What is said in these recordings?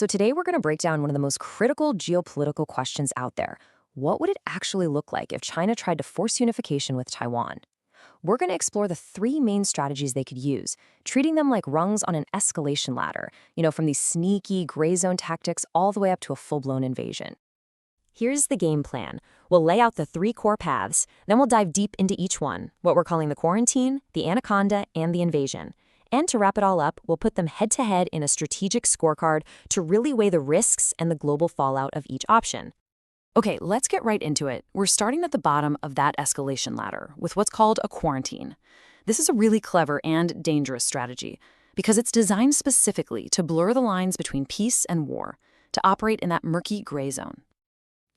So today we're going to break down one of the most critical geopolitical questions out there. What would it actually look like if China tried to force unification with Taiwan? We're going to explore the three main strategies they could use, treating them like rungs on an escalation ladder, from these sneaky gray zone tactics all the way up to a full-blown invasion. Here's the game plan. We'll lay out the three core paths, then we'll dive deep into each one, what we're calling the quarantine, the anaconda, and the invasion. And to wrap it all up, we'll put them head-to-head in a strategic scorecard to really weigh the risks and the global fallout of each option. Okay, let's get right into it. We're starting at the bottom of that escalation ladder with what's called a quarantine. This is a really clever and dangerous strategy because it's designed specifically to blur the lines between peace and war, to operate in that murky gray zone.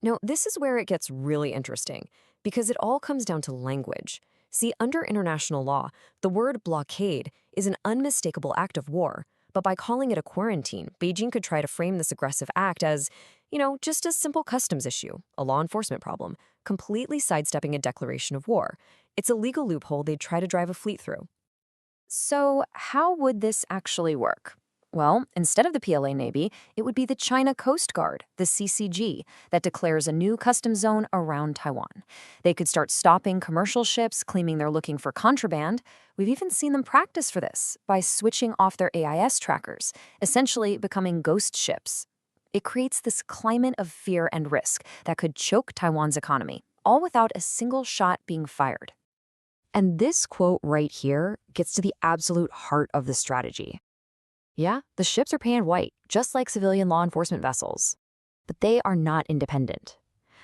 Now, this is where it gets really interesting because it all comes down to language. See, under international law, the word blockade is an unmistakable act of war, but by calling it a quarantine, Beijing could try to frame this aggressive act as, just a simple customs issue, a law enforcement problem, completely sidestepping a declaration of war. It's a legal loophole they'd try to drive a fleet through. So how would this actually work? Well, instead of the PLA Navy, it would be the China Coast Guard, the CCG, that declares a new customs zone around Taiwan. They could start stopping commercial ships, claiming they're looking for contraband. We've even seen them practice for this by switching off their AIS trackers, essentially becoming ghost ships. It creates this climate of fear and risk that could choke Taiwan's economy, all without a single shot being fired. And this quote right here gets to the absolute heart of the strategy. Yeah, the ships are painted white, just like civilian law enforcement vessels. But they are not independent.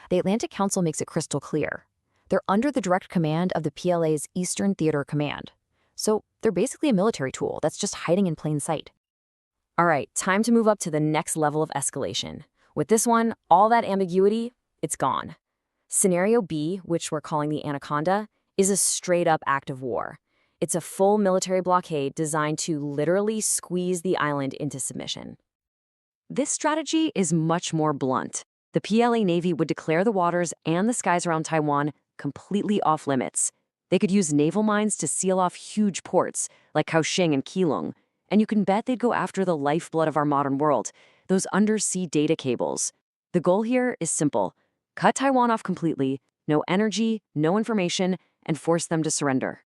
The Atlantic Council makes it crystal clear. They're under the direct command of the PLA's Eastern Theater Command. So they're basically a military tool that's just hiding in plain sight. All right, time to move up to the next level of escalation. With this one, all that ambiguity, it's gone. Scenario B, which we're calling the Anaconda, is a straight-up act of war. It's a full military blockade designed to literally squeeze the island into submission. This strategy is much more blunt. The PLA Navy would declare the waters and the skies around Taiwan completely off limits. They could use naval mines to seal off huge ports like Kaohsiung and Keelung, and you can bet they'd go after the lifeblood of our modern world, those undersea data cables. The goal here is simple. Cut Taiwan off completely, no energy, no information, and force them to surrender.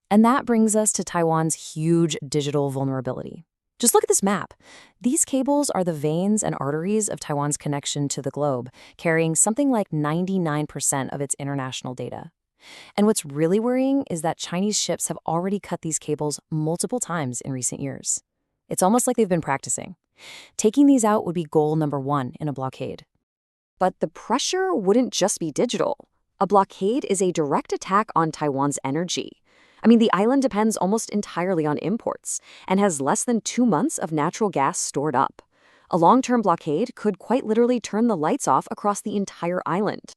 And that brings us to Taiwan's huge digital vulnerability. Just look at this map. These cables are the veins and arteries of Taiwan's connection to the globe, carrying something like 99% of its international data. And what's really worrying is that Chinese ships have already cut these cables multiple times in recent years. It's almost like they've been practicing. Taking these out would be goal number one in a blockade. But the pressure wouldn't just be digital. A blockade is a direct attack on Taiwan's energy. The island depends almost entirely on imports and has less than 2 months of natural gas stored up. A long-term blockade could quite literally turn the lights off across the entire island.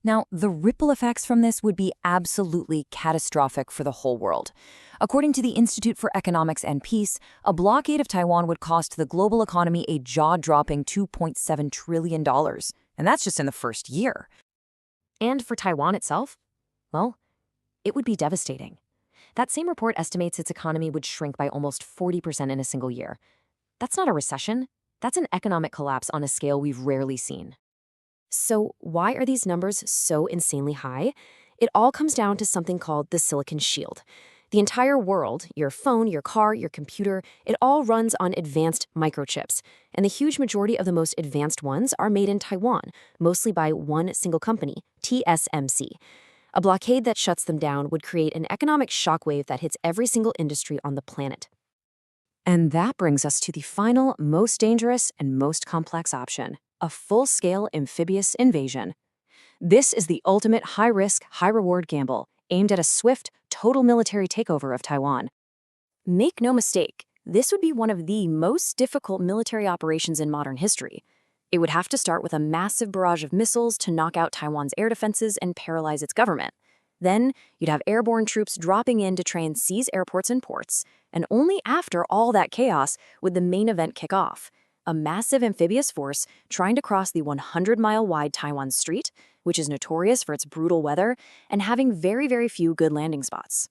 Now, the ripple effects from this would be absolutely catastrophic for the whole world. According to the Institute for Economics and Peace, a blockade of Taiwan would cost the global economy a jaw-dropping $2.7 trillion, and that's just in the first year. And for Taiwan itself, well, it would be devastating. That same report estimates its economy would shrink by almost 40% in a single year. That's not a recession. That's an economic collapse on a scale we've rarely seen. So why are these numbers so insanely high? It all comes down to something called the silicon shield. The entire world, your phone, your car, your computer, it all runs on advanced microchips. And the huge majority of the most advanced ones are made in Taiwan, mostly by one single company, TSMC. A blockade that shuts them down would create an economic shockwave that hits every single industry on the planet. And that brings us to the final, most dangerous, and most complex option, a full-scale amphibious invasion. This is the ultimate high-risk, high-reward gamble, aimed at a swift, total military takeover of Taiwan. Make no mistake, this would be one of the most difficult military operations in modern history. It would have to start with a massive barrage of missiles to knock out Taiwan's air defenses and paralyze its government. Then, you'd have airborne troops dropping in to try and seize airports and ports, and only after all that chaos would the main event kick off, a massive amphibious force trying to cross the 100-mile-wide Taiwan Strait, which is notorious for its brutal weather and having very, very few good landing spots.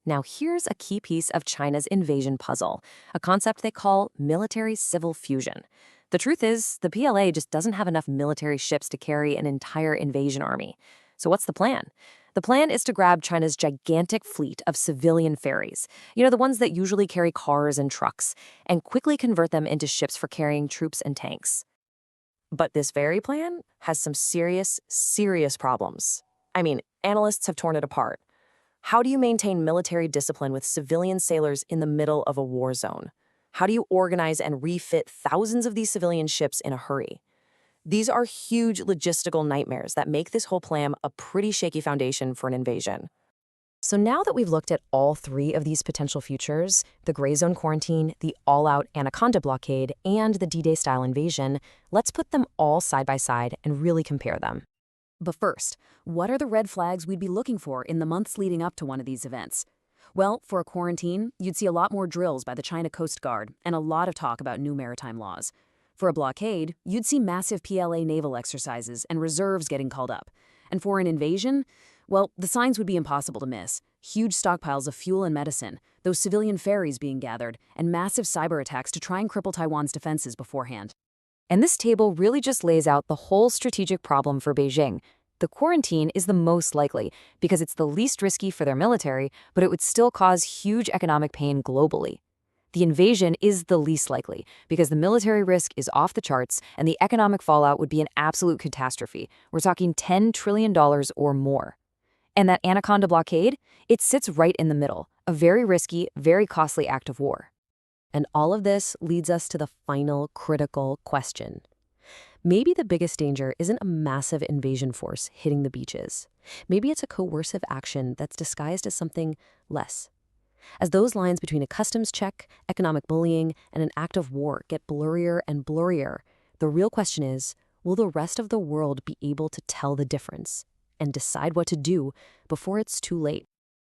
Now, here's a key piece of China's invasion puzzle, a concept they call military-civil fusion. The truth is, the PLA just doesn't have enough military ships to carry an entire invasion army. So what's the plan? The plan is to grab China's gigantic fleet of civilian ferries, the ones that usually carry cars and trucks, and quickly convert them into ships for carrying troops and tanks. But this very plan has some serious, serious problems. I mean, analysts have torn it apart. How do you maintain military discipline with civilian sailors in the middle of a war zone? How do you organize and refit thousands of these civilian ships in a hurry? These are huge logistical nightmares that make this whole plan a pretty shaky foundation for an invasion. So now that we've looked at all three of these potential futures, the gray zone quarantine, the all-out anaconda blockade, and the D-Day style invasion, let's put them all side by side and really compare them. But first, what are the red flags we'd be looking for in the months leading up to one of these events? Well, for a quarantine, you'd see a lot more drills by the China Coast Guard and a lot of talk about new maritime laws. For a blockade, you'd see massive PLA naval exercises and reserves getting called up. And for an invasion, well, the signs would be impossible to miss. Huge stockpiles of fuel and medicine, those civilian ferries being gathered, and massive cyber attacks to try and cripple Taiwan's defenses beforehand. And this table really just lays out the whole strategic problem for Beijing. The quarantine is the most likely because it's the least risky for their military, but it would still cause huge economic pain globally. The invasion is the least likely because the military risk is off the charts and the economic fallout would be an absolute catastrophe. We're talking $10 trillion or more. And that anaconda blockade, it sits right in the middle, a very risky, very costly act of war. And all of this leads us to the final critical question. Maybe the biggest danger isn't a massive invasion force hitting the beaches. Maybe it's a coercive action that's disguised as something less. As those lines between a customs check, economic bullying, and an act of war get blurrier and blurrier, the real question is, will the rest of the world be able to tell the difference and decide what to do before it's too late?